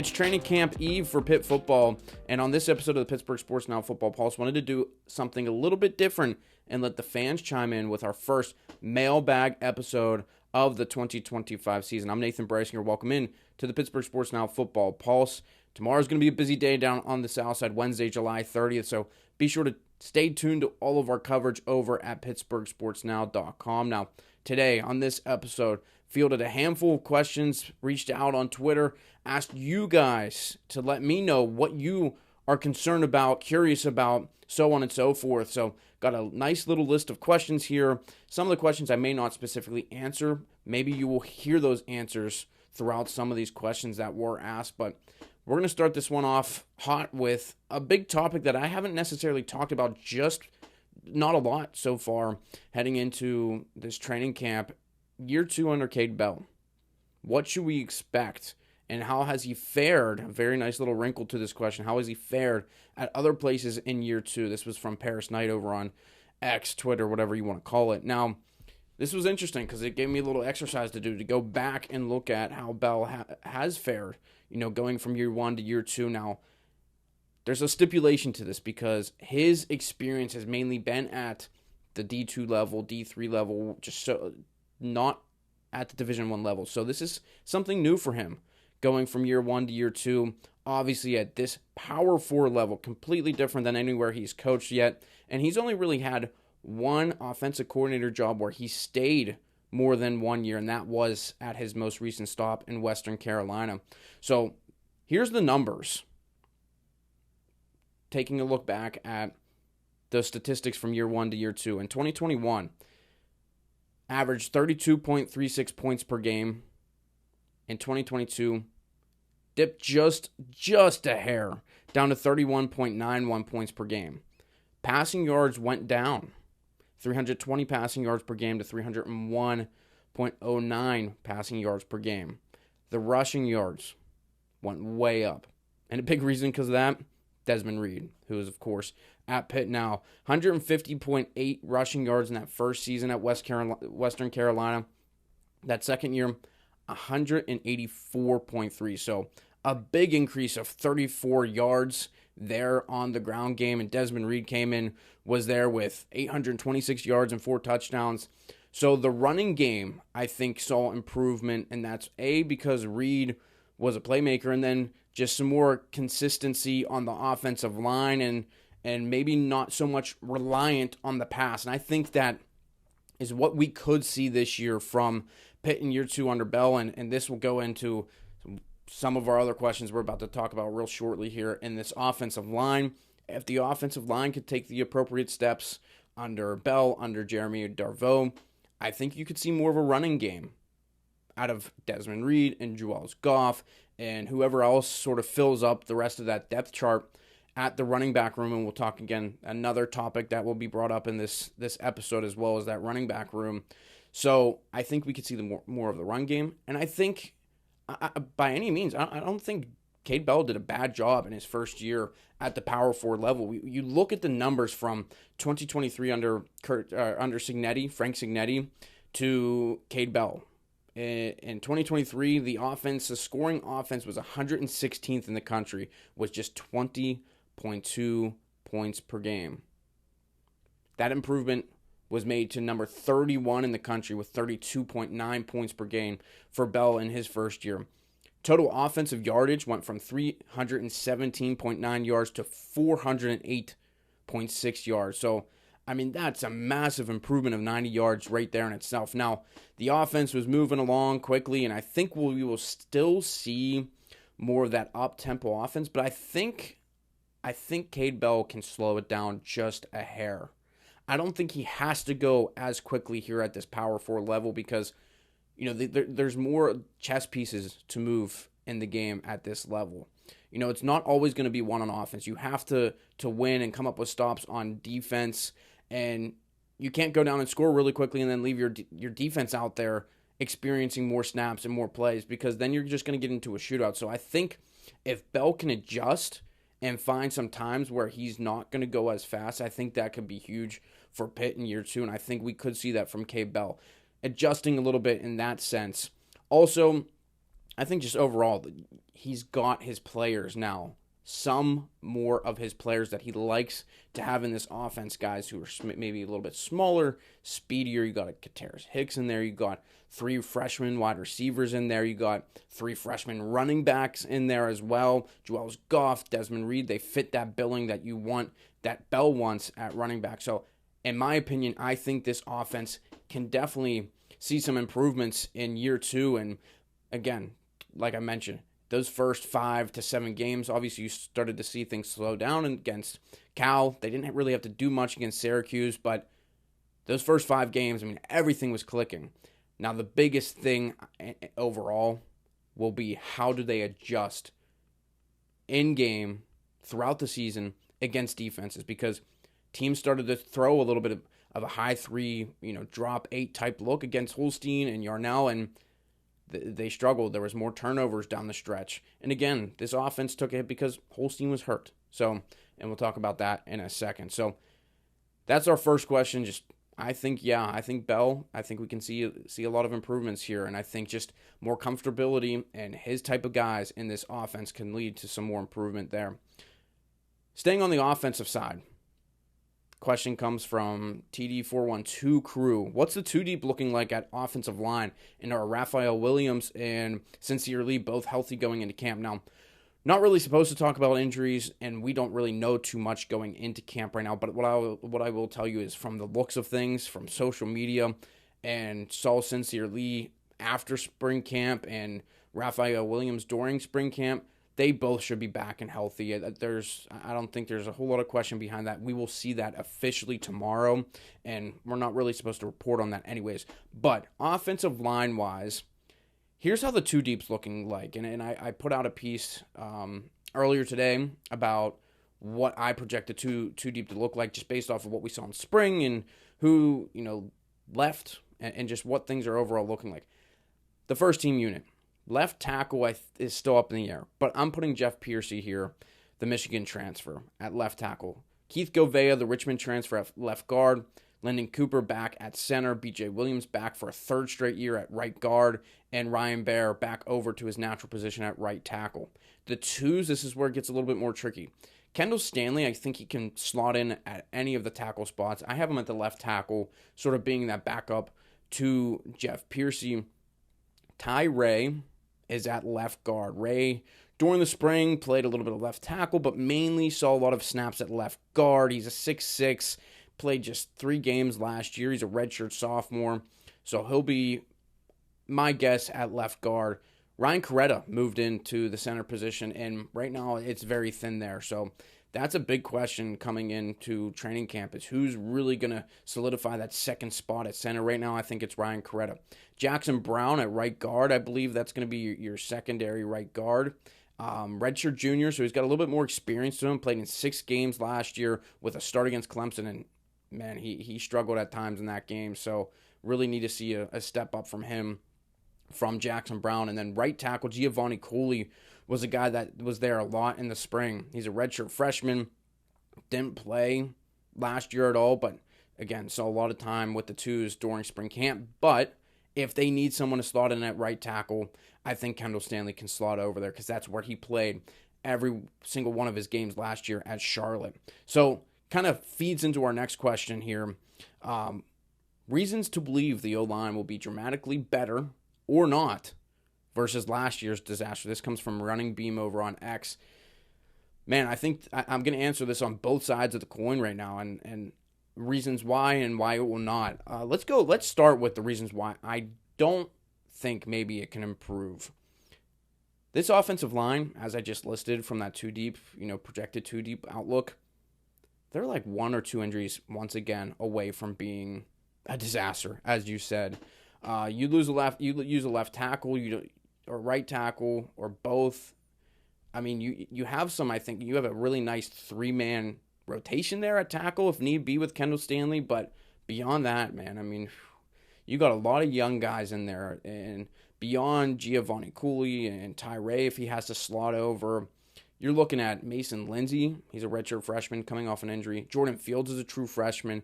It's training camp eve for Pitt football, and on this episode of the Pittsburgh Sports Now Football Pulse, wanted to do something a little bit different and let the fans chime in with our first mailbag episode of the 2025 season. I'm Nathan Bryson here. Welcome in to the Pittsburgh Sports Now Football Pulse. Tomorrow's going to be a busy day down on the south side, Wednesday, July 30th, so be sure to stay tuned to all of our coverage over at PittsburghSportsNow.com. Now, today on this episode, fielded a handful of questions, reached out on Twitter, asked you guys to let me know what you are concerned about, curious about, so on and so forth. So got a nice little list of questions here. Some of the questions I may not specifically answer. Maybe you will hear those answers throughout some of these questions that were asked, but we're going to start this one off hot with a big topic that I haven't necessarily talked about, just not a lot so far heading into this training camp. Year 2 under Kade Bell. What should we expect, and how has he fared? A very nice little wrinkle to this question. How has he fared at other places in year 2? This was from Paris Knight over on X, Twitter, whatever you want to call it. Now, this was interesting because it gave me a little exercise to do, to go back and look at how Bell has fared, going from year 1 to year 2. Now, there's a stipulation to this because his experience has mainly been at the D2 level, D3 level, just so not at the Division I level. So this is something new for him, going from year 1 to year 2. Obviously at this Power 4 level, completely different than anywhere he's coached yet. And he's only really had one offensive coordinator job where he stayed more than 1 year, and that was at his most recent stop in Western Carolina. So here's the numbers. Taking a look back at the statistics from year 1 to year 2. In 2021, averaged 32.36 points per game. In 2022, dipped just a hair, down to 31.91 points per game. Passing yards went down, 320 passing yards per game to 301.09 passing yards per game. The rushing yards went way up. And a big reason because of that, Desmond Reed, who is, of course, at Pitt now. 150.8 rushing yards in that first season at Western Carolina. That second year, 184.3. So a big increase of 34 yards there on the ground game. And Desmond Reed was there with 826 yards and 4 touchdowns. So the running game, I think, saw improvement. And that's because Reed was a playmaker, and then just some more consistency on the offensive line and maybe not so much reliant on the pass. And I think that is what we could see this year from Pitt in year 2 under Bell, and this will go into some of our other questions we're about to talk about real shortly here in this offensive line. If the offensive line could take the appropriate steps under Bell, under Jeremy Darveau, I think you could see more of a running game out of Desmond Reed and Juelz Goff and whoever else sort of fills up the rest of that depth chart at the running back room. And we'll talk again, another topic that will be brought up in this episode as well, as that running back room. So I think we could see more of the run game. And I think, by any means, I don't think Kade Bell did a bad job in his first year at the Power 4 level. You look at the numbers from 2023 under Frank Cignetti, to Kade Bell. In 2023, the scoring offense was 116th in the country, with just 20.2 points per game. That improvement was made to number 31 in the country with 32.9 points per game for Bell in his first year. Total offensive yardage went from 317.9 yards to 408.6 yards. So, that's a massive improvement of 90 yards right there in itself. Now, the offense was moving along quickly, and I think we will still see more of that up-tempo offense, but I think Kade Bell can slow it down just a hair. I don't think he has to go as quickly here at this Power 4 level because, there's more chess pieces to move in the game at this level. It's not always going to be one on offense. You have to win and come up with stops on defense. And you can't go down and score really quickly and then leave your defense out there experiencing more snaps and more plays, because then you're just going to get into a shootout. So I think if Bell can adjust and find some times where he's not going to go as fast, I think that could be huge for Pitt in year 2. And I think we could see that from Kade Bell, adjusting a little bit in that sense. Also, I think just overall, he's got his players now. Some more of his players that he likes to have in this offense, guys who are maybe a little bit smaller, speedier. You got a Kateris Hicks in there. You got 3 freshman wide receivers in there. You got 3 freshman running backs in there as well. Joel Goff, Desmond Reed. They fit that billing that you want, that Bell wants at running back. So, in my opinion, I think this offense can definitely see some improvements in year 2. And again, like I mentioned, those first 5 to 7 games, obviously you started to see things slow down against Cal. They didn't really have to do much against Syracuse, but those first 5 games, I mean, everything was clicking. Now, the biggest thing overall will be how do they adjust in-game throughout the season against defenses, because teams started to throw a little bit of a high 3, drop 8 type look against Holstein and Yarnell, and they struggled. There was more turnovers down the stretch. And again, this offense took a hit because Holstein was hurt. So, and we'll talk about that in a second. So that's our first question. I think Bell, I think we can see a lot of improvements here. And I think just more comfortability and his type of guys in this offense can lead to some more improvement there. Staying on the offensive side, question comes from TD412 Crew. What's the 2 deep looking like at offensive line? And are Raphael Williams and Sincere Lee both healthy going into camp? Now, not really supposed to talk about injuries, and we don't really know too much going into camp right now. But what I will tell you is from the looks of things, from social media, and saw Sincere Lee after spring camp and Raphael Williams during spring camp, they both should be back and healthy. I don't think there's a whole lot of question behind that. We will see that officially tomorrow, and we're not really supposed to report on that anyways. But offensive line-wise, here's how the 2 deep's looking like. And I put out a piece earlier today about what I projected 2 deep to look like just based off of what we saw in spring and who, left and just what things are overall looking like. The first team unit. Left tackle is still up in the air, but I'm putting Jeff Piercy here, the Michigan transfer, at left tackle. Keith Govea, the Richmond transfer, at left guard. Lyndon Cooper back at center. B.J. Williams back for a 3rd straight year at right guard. And Ryan Baer back over to his natural position at right tackle. The 2s, this is where it gets a little bit more tricky. Kendall Stanley, I think he can slot in at any of the tackle spots. I have him at the left tackle, sort of being that backup to Jeff Piercy. Ty Ray is at left guard. Ray, during the spring, played a little bit of left tackle, but mainly saw a lot of snaps at left guard. He's a 6'6", played just 3 games last year. He's a redshirt sophomore, so he'll be my guess at left guard. Ryan Coretta moved into the center position, and right now it's very thin there. So that's a big question coming into training camp is who's really going to solidify that second spot at center. Right now, I think it's Ryan Coretta. Jackson Brown at right guard, I believe that's going to be your secondary right guard. Redshirt junior, so he's got a little bit more experience to him. Played in 6 games last year with a start against Clemson, and man, he struggled at times in that game. So really need to see a step up from him, from Jackson Brown. And then right tackle, Giovanni Cooley was a guy that was there a lot in the spring. He's a redshirt freshman, didn't play last year at all, but again, saw a lot of time with the 2s during spring camp. But if they need someone to slot in at right tackle, I think Kendall Stanley can slot over there because that's where he played every single one of his games last year at Charlotte. So kind of feeds into our next question here. Reasons to believe the O-line will be dramatically better or not versus last year's disaster. This comes from Running Beam over on X. Man, I think I'm going to answer this on both sides of the coin right now, and reasons why and why it will not. Let's start with the reasons why I don't think maybe it can improve. This offensive line, as I just listed from that 2 deep, projected 2 deep outlook, they're like 1 or 2 injuries once again away from being a disaster, as you said. You use a left tackle, or right tackle, or both. I mean, you have some. I think you have a really nice 3-man rotation there at tackle if need be with Kendall Stanley. But beyond that, man, I mean, you got a lot of young guys in there, and beyond Giovanni Cooley and Ty Ray, if he has to slot over, you're looking at Mason Lindsay. He's a redshirt freshman coming off an injury. Jordan Fields is a true freshman,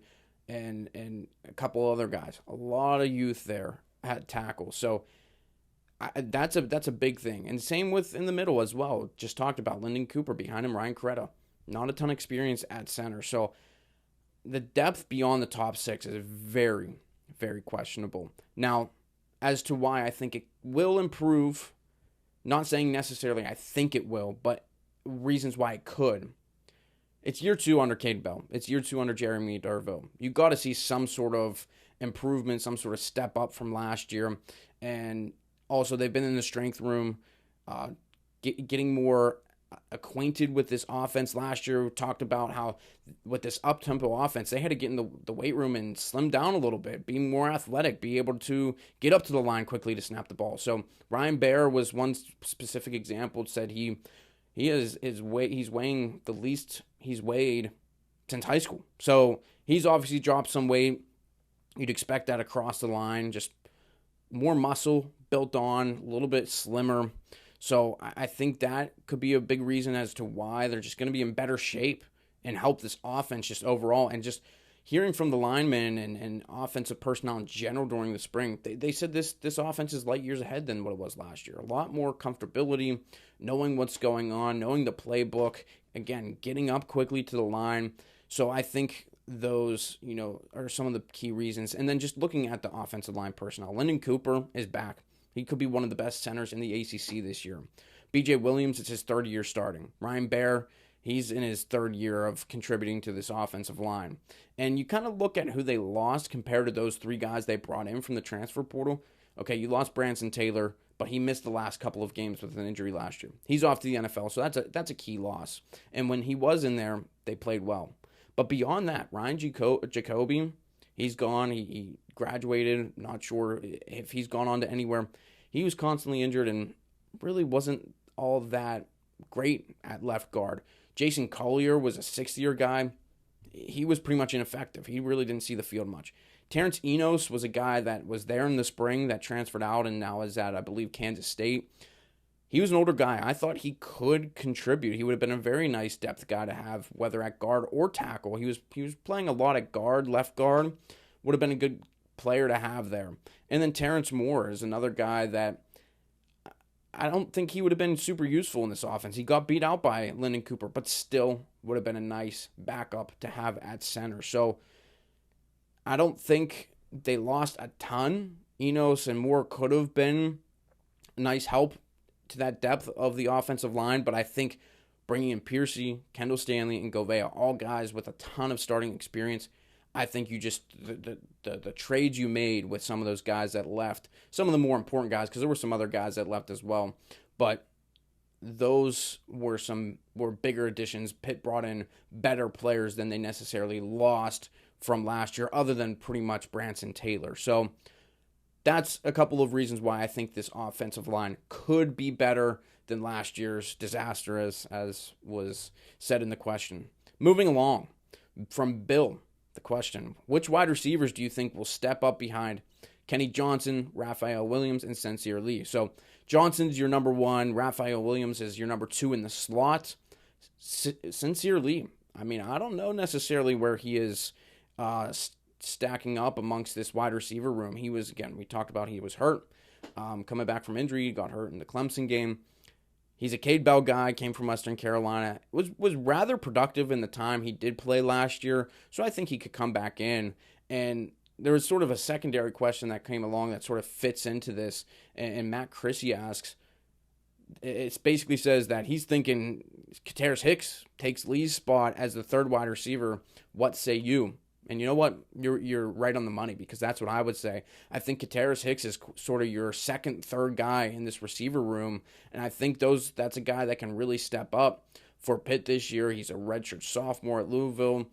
and a couple other guys. A lot of youth there at tackle. So That's a big thing. And same with in the middle as well. Just talked about Lyndon Cooper, behind him Ryan Coretta. Not a ton of experience at center. So the depth beyond the top six is very, very questionable. Now, as to why I think it will improve, not saying necessarily I think it will, but reasons why it could. It's year 2 under Kade Bell. It's year 2 under Jeremy Darville. You got to see some sort of improvement, some sort of step up from last year. And also, they've been in the strength room, getting more acquainted with this offense. Last year, we talked about how with this up-tempo offense, they had to get in the weight room and slim down a little bit, be more athletic, be able to get up to the line quickly to snap the ball. So Ryan Baer was one specific example. Said he's weighing the least he's weighed since high school. So he's obviously dropped some weight. You'd expect that across the line, just more muscle built on, a little bit slimmer. So I think that could be a big reason as to why they're just going to be in better shape and help this offense just overall. And just hearing from the linemen and offensive personnel in general during the spring, they said this offense is light years ahead than what it was last year. A lot more comfortability, knowing what's going on, knowing the playbook, again, getting up quickly to the line. So I think those, are some of the key reasons. And then just looking at the offensive line personnel, Lyndon Cooper is back. He could be one of the best centers in the ACC this year. B.J. Williams, it's his third year starting. Ryan Baer, he's in his third year of contributing to this offensive line. And you kind of look at who they lost compared to those 3 guys they brought in from the transfer portal. Okay, you lost Branson Taylor, but he missed the last couple of games with an injury last year. He's off to the NFL, so that's a key loss. And when he was in there, they played well. But beyond that, Ryan Jacoby, he's gone. He graduated. Not sure if he's gone on to anywhere. He was constantly injured and really wasn't all that great at left guard. Jason Collier was a 6th-year guy. He was pretty much ineffective. He really didn't see the field much. Terrence Enos was a guy that was there in the spring that transferred out and now is at, I believe, Kansas State. He was an older guy. I thought he could contribute. He would have been a very nice depth guy to have, whether at guard or tackle. He was playing a lot at guard, left guard. Would have been a good player to have there. And then Terrence Moore is another guy that I don't think he would have been super useful in this offense. He got beat out by Lyndon Cooper, but still would have been a nice backup to have at center. So I don't think they lost a ton. Enos and Moore could have been a nice help to that depth of the offensive line, but I think bringing in Piercy, Kendall Stanley, and Govea, all guys with a ton of starting experience, I think you just, the trades you made with some of those guys that left, some of the more important guys, because there were some other guys that left as well, but those were bigger additions. Pitt brought in better players than they necessarily lost from last year, other than pretty much Branson Taylor. So that's a couple of reasons why I think this offensive line could be better than last year's disaster, as was said in the question. Moving along, from Bill, the question, which wide receivers do you think will step up behind Kenny Johnson, Raphael Williams, and Sincere Lee? So Johnson's your number 1. Raphael Williams is your number 2 in the slot. Sincere Lee, I mean, I don't know necessarily where he is stacking up amongst this wide receiver room. He was, again, we talked about he was hurt, coming back from injury, got hurt in the Clemson game. He's a Kade Bell guy, came from Western Carolina, was rather productive in the time he did play last year, so I think he could come back in. And there was sort of a secondary question that came along that sort of fits into this, and Matt Chrissy asks, it basically says that he's thinking Kateris Hicks takes Lee's spot as the third wide receiver. What say you? And you know what? You're right on the money, because that's what I would say. I think Kateris Hicks is sort of your second, third guy in this receiver room, and I think that's a guy that can really step up for Pitt this year. He's a redshirt sophomore at Louisville,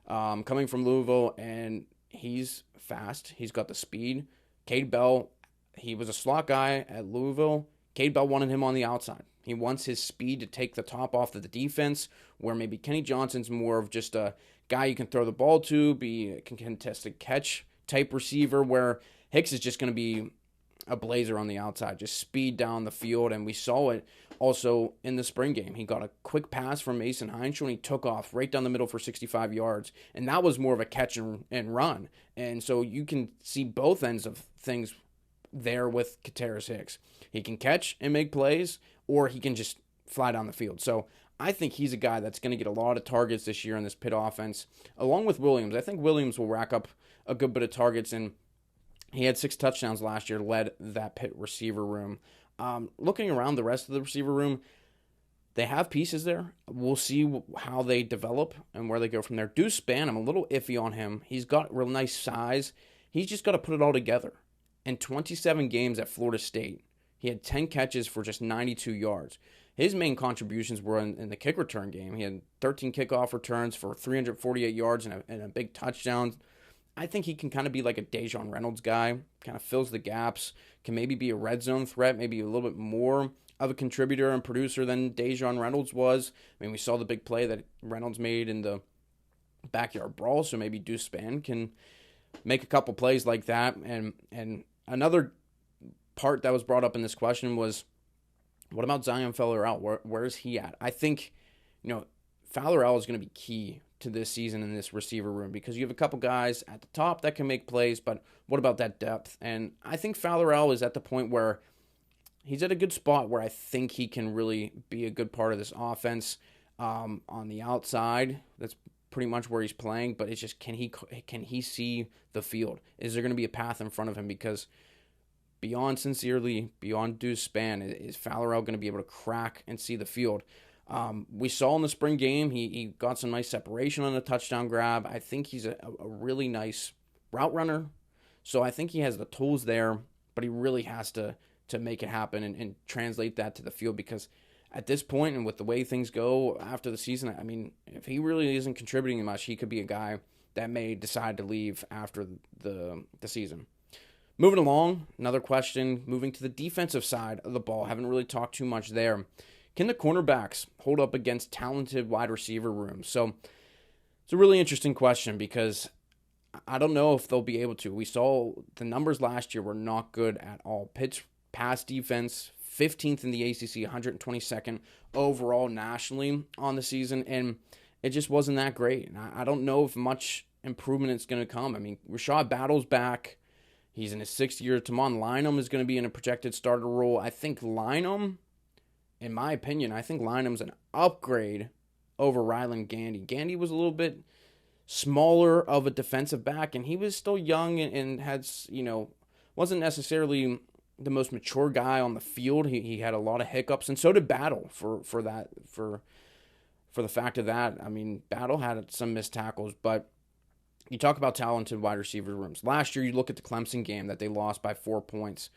coming from Louisville, and he's fast. He's got the speed. Kade Bell, he was a slot guy at Louisville. Kade Bell wanted him on the outside. He wants his speed to take the top off of the defense, where maybe Kenny Johnson's more of just a guy you can throw the ball to, be a contested catch type receiver, where Hicks is just going to be a blazer on the outside, just speed down the field. And we saw it also in the spring game. He got a quick pass from Mason Heinschel, and he took off right down the middle for 65 yards. And that was more of a catch and run. And so you can see both ends of things there with Kateris Hicks. He can catch and make plays, or he can just fly down the field. So I think he's a guy that's going to get a lot of targets this year in this Pitt offense, along with Williams. I think Williams will rack up a good bit of targets, and he had 6 touchdowns last year, led that Pitt receiver room. Looking around the rest of the receiver room, they have pieces there. We'll see how they develop and where they go from there. Deuce Spann, I'm a little iffy on him. He's got real nice size. He's just got to put it all together. In 27 games at Florida State, he had 10 catches for just 92 yards. His main contributions were in the kick return game. He had 13 kickoff returns for 348 yards and a big touchdown. I think he can kind of be like a Dejon Reynolds guy, kind of fills the gaps, can maybe be a red zone threat, maybe a little bit more of a contributor and producer than Dejon Reynolds was. I mean, we saw the big play that Reynolds made in the backyard brawl, so maybe Deuce Spann can make a couple plays like that. And another part that was brought up in this question was, what about Zion Fowler-El? Where is he at? I think, Fowler-El is going to be key to this season in this receiver room because you have a couple guys at the top that can make plays, but what about that depth? And I think Fowler-El is at the point where he's at a good spot where I think he can really be a good part of this offense on the outside. That's pretty much where he's playing, but it's just can he see the field? Is there going to be a path in front of him? Because beyond Deuce Spann, is Fowler-El going to be able to crack and see the field? We saw in the spring game, he got some nice separation on a touchdown grab. I think he's a really nice route runner. So I think he has the tools there, but he really has to make it happen and translate that to the field because at this point and with the way things go after the season, I mean, if he really isn't contributing much, he could be a guy that may decide to leave after the season. Moving along, another question, moving to the defensive side of the ball. Haven't really talked too much there. Can the cornerbacks hold up against talented wide receiver rooms? So it's a really interesting question because I don't know if they'll be able to. We saw the numbers last year were not good at all. Pitt's pass defense, 15th in the ACC, 122nd overall nationally on the season, and it just wasn't that great. And I don't know if much improvement is going to come. I mean, Rashad Battle's back. He's in his 6th year. Tamon Lynam is going to be in a projected starter role. I think Lynam, in my opinion, Lynam's an upgrade over Ryland Gandy. Gandy was a little bit smaller of a defensive back, and he was still young and had, wasn't necessarily the most mature guy on the field. He had a lot of hiccups, and so did Battle for the fact of that. I mean, Battle had some missed tackles, but you talk about talented wide receiver rooms. Last year, you look at the Clemson game that they lost by 4 points.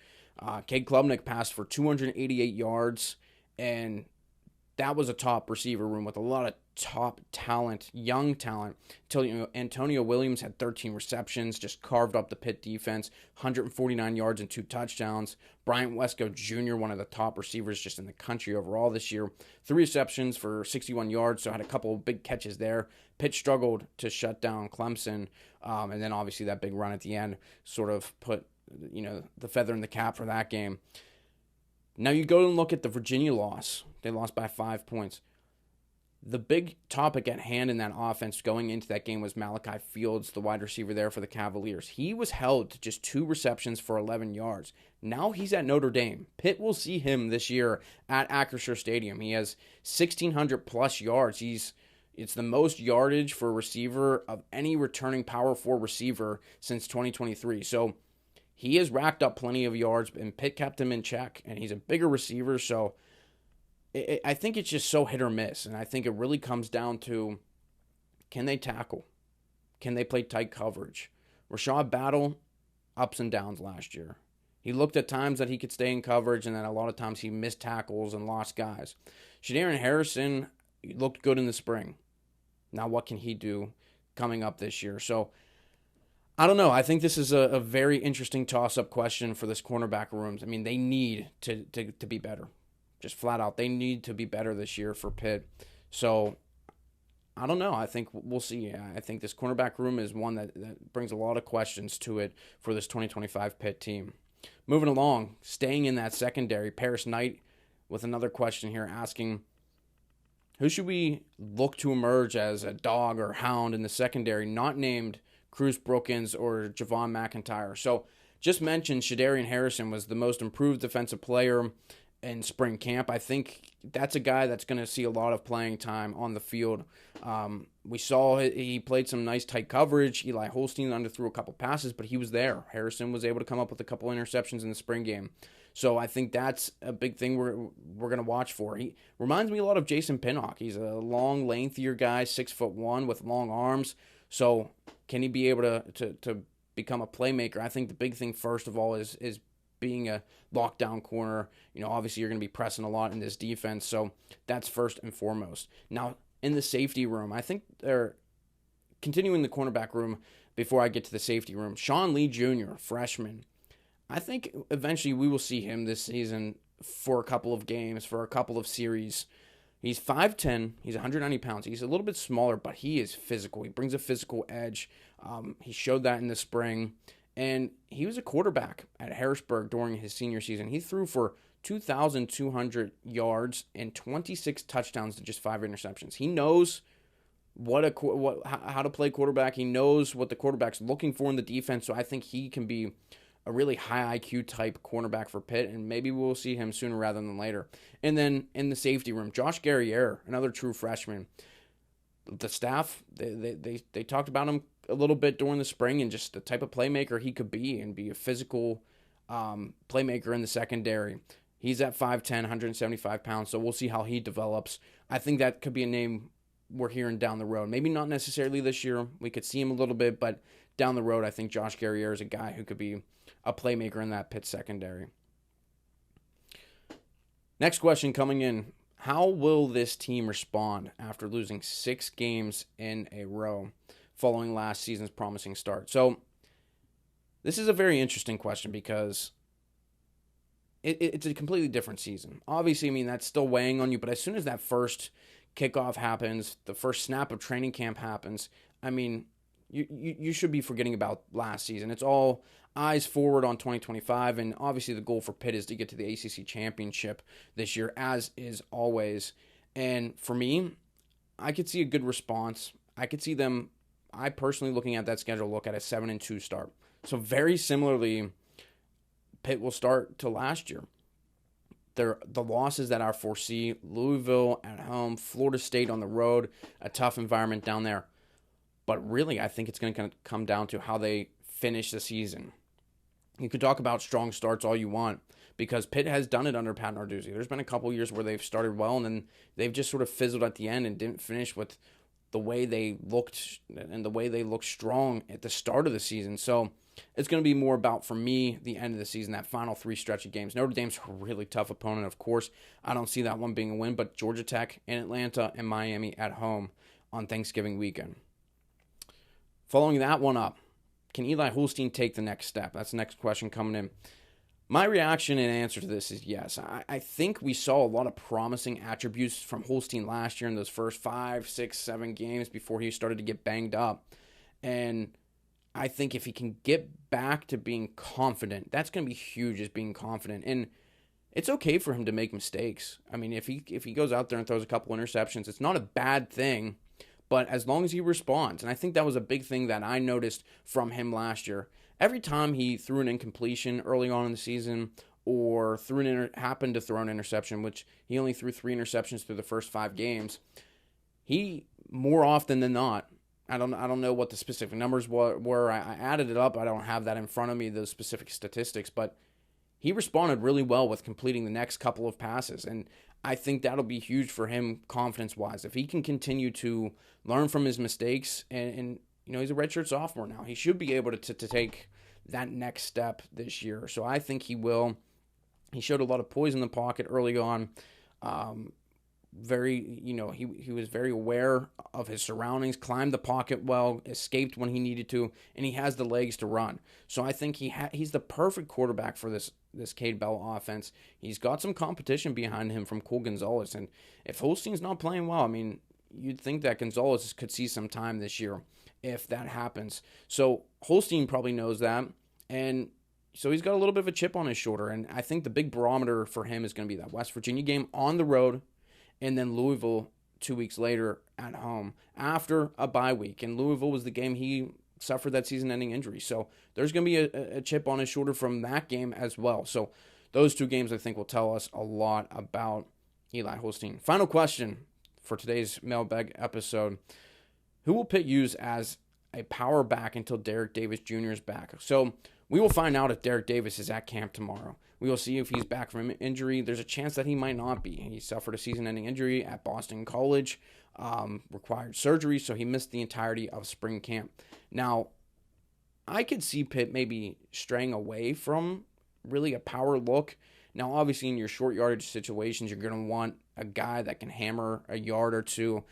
Cade Klubnik passed for 288 yards, and that was a top receiver room with a lot of top talent, young talent. Antonio Williams had 13 receptions, just carved up the Pitt defense, 149 yards and 2 touchdowns. Bryant Wesco Jr., one of the top receivers just in the country overall this year, 3 receptions for 61 yards, so had a couple of big catches there. Pitt struggled to shut down Clemson, and then obviously that big run at the end sort of put the feather in the cap for that game. Now you go and look at the Virginia loss. They lost by 5 points. The big topic at hand in that offense going into that game was Malachi Fields, the wide receiver there for the Cavaliers. He was held to just 2 receptions for 11 yards. Now he's at Notre Dame. Pitt will see him this year at Acrisure Stadium. He has 1,600 plus yards. It's the most yardage for a receiver of any returning Power 4 receiver since 2023. So he has racked up plenty of yards, and Pitt kept him in check, and he's a bigger receiver, so I think it's just so hit or miss, and I think it really comes down to, can they tackle? Can they play tight coverage? Rashad Battle, ups and downs last year. He looked at times that he could stay in coverage, and then a lot of times he missed tackles and lost guys. Shadarian Harrison looked good in the spring. Now what can he do coming up this year? So I don't know. I think this is a very interesting toss-up question for this cornerback rooms. I mean, they need to be better. Just flat out, they need to be better this year for Pitt. So I don't know. I think we'll see. I think this cornerback room is one that brings a lot of questions to it for this 2025 Pitt team. Moving along, staying in that secondary, Paris Knight with another question here asking, who should we look to emerge as a dog or hound in the secondary, not named Cruz Brookins or Javon McIntyre? So just mentioned Shadarian Harrison was the most improved defensive player in spring camp. I think that's a guy that's going to see a lot of playing time on the field. We saw he played some nice tight coverage. Eli Holstein underthrew a couple passes, but he was there. Harrison was able to come up with a couple interceptions in the spring game. So I think that's a big thing we're going to watch for. He reminds me a lot of Jason Pinnock. He's a long, lengthier guy, 6'1" with long arms. So can he be able to become a playmaker? I think the big thing first of all is being a lockdown corner. Obviously you're going to be pressing a lot in this defense, so that's first and foremost. Now, in the safety room, I think they're continuing the cornerback room before I get to the safety room. Sean Lee Jr., freshman. I think eventually we will see him this season for a couple of games, for a couple of series. He's 5'10", he's 190 pounds. He's a little bit smaller, but he is physical. He brings a physical edge. He showed that in the spring. And he was a quarterback at Harrisburg during his senior season. He threw for 2,200 yards and 26 touchdowns to just 5 interceptions. He knows how to play quarterback. He knows what the quarterback's looking for in the defense. So I think he can be a really high IQ type cornerback for Pitt, and maybe we'll see him sooner rather than later. And then in the safety room, Josh Guerriere, another true freshman. The staff, they talked about him a little bit during the spring and just the type of playmaker he could be and be a physical playmaker in the secondary. He's at 5'10", 175 pounds, so we'll see how he develops. I think that could be a name we're hearing down the road. Maybe not necessarily this year. We could see him a little bit, but down the road, I think Josh Guerriere is a guy who could be a playmaker in that Pitt secondary. Next question coming in. How will this team respond after losing 6 games in a row following last season's promising start? So this is a very interesting question because it's a completely different season. Obviously, that's still weighing on you, but as soon as that first kickoff happens, the first snap of training camp happens, you should be forgetting about last season. It's all eyes forward on 2025, and obviously the goal for Pitt is to get to the ACC championship this year, as is always. And for me, I could see a good response. I could see them, I personally, looking at that schedule, look at a 7-2 start. So very similarly, Pitt will start to last year. The losses that I foresee: Louisville at home, Florida State on the road, a tough environment down there. But really, I think it's going to come down to how they finish the season. You could talk about strong starts all you want, because Pitt has done it under Pat Narduzzi. There's been a couple years where they've started well, and then they've just sort of fizzled at the end and didn't finish with the way they looked and the way they looked strong at the start of the season. So it's going to be more about, for me, the end of the season, that final 3 stretch of games. Notre Dame's a really tough opponent, of course. I don't see that one being a win, but Georgia Tech in Atlanta and Miami at home on Thanksgiving weekend. Following that one up, can Eli Holstein take the next step? That's the next question coming in. My reaction and answer to this is yes. I think we saw a lot of promising attributes from Holstein last year in those first 5, 6, 7 games before he started to get banged up. And I think if he can get back to being confident, that's going to be huge, is being confident. And it's okay for him to make mistakes. If he goes out there and throws a couple interceptions, it's not a bad thing. But as long as he responds, and I think that was a big thing that I noticed from him last year. Every time he threw an incompletion early on in the season, or happened to throw an interception, which he only threw 3 interceptions through the first 5 games, he, more often than not, I don't know what the specific numbers were. I added it up. I don't have that in front of me, those specific statistics, but he responded really well with completing the next couple of passes, and I think that'll be huge for him confidence-wise. If he can continue to learn from his mistakes, and he's a redshirt sophomore now, he should be able to take that next step this year. So I think he will. He showed a lot of poise in the pocket early on. He was very aware of his surroundings, climbed the pocket well, escaped when he needed to, and he has the legs to run. So I think he's the perfect quarterback for this Kade Bell offense. He's got some competition behind him from Cole Gonzalez, and if Holstein's not playing well, you'd think that Gonzalez could see some time this year if that happens. So Holstein probably knows that, and so he's got a little bit of a chip on his shoulder, and I think the big barometer for him is going to be that West Virginia game on the road, and then Louisville 2 weeks later at home after a bye week. And Louisville was the game he suffered that season-ending injury. So there's going to be a chip on his shoulder from that game as well. So those two games, I think, will tell us a lot about Eli Holstein. Final question for today's Mailbag episode. Who will Pitt use as a power back until Derek Davis Jr. is back? So we will find out if Derek Davis is at camp tomorrow. We will see if he's back from injury. There's a chance that he might not be. He suffered a season-ending injury at Boston College, required surgery, so he missed the entirety of spring camp. Now, I could see Pitt maybe straying away from really a power look. Now, obviously, in your short yardage situations, you're going to want a guy that can hammer a yard or two.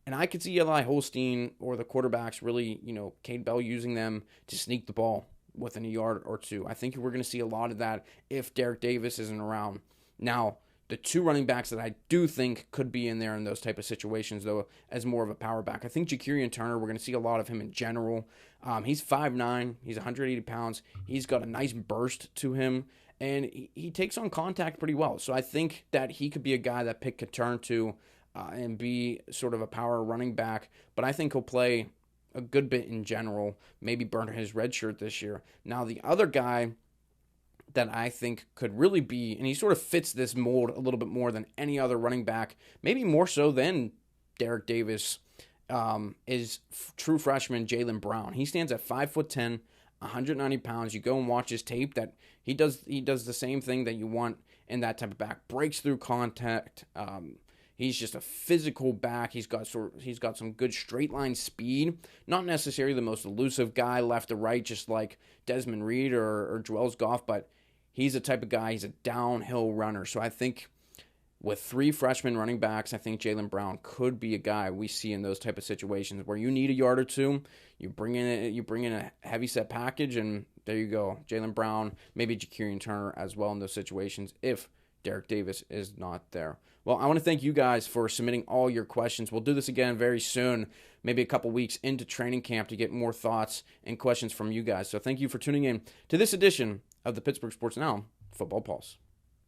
And I could see Eli Holstein or the quarterbacks really, Kade Bell using them to sneak the ball within a yard or two. I think we're going to see a lot of that if Derek Davis isn't around. Now, the two running backs that I do think could be in there in those type of situations, though, as more of a power back. I think Ja'Kurian Turner, we're going to see a lot of him in general. He's 5'9", he's 180 pounds. He's got a nice burst to him, and he takes on contact pretty well. So I think that he could be a guy that Pitt could turn to and be sort of a power running back. But I think he'll play a good bit in general, maybe burn his red shirt this year. Now, the other guy that I think could really be, and he sort of fits this mold a little bit more than any other running back, maybe more so than Derek Davis, is true freshman Jaylen Brown. He stands at 5'10", 190 pounds. You go and watch his tape. That he does the same thing that you want in that type of back. Breaks through contact. He's just a physical back. He's got some good straight line speed. Not necessarily the most elusive guy left to right, just like Desmond Reed or Joel Goff, but he's a type of guy. He's a downhill runner. So I think with three freshman running backs, I think Jaylen Brown could be a guy we see in those type of situations where you need a yard or two. You bring in a heavy set package, and there you go. Jaylen Brown, maybe Ja'Kurian Turner as well in those situations if Derek Davis is not there. Well, I want to thank you guys for submitting all your questions. We'll do this again very soon, maybe a couple weeks into training camp to get more thoughts and questions from you guys. So thank you for tuning in to this edition of the Pittsburgh Sports Now Football Pulse.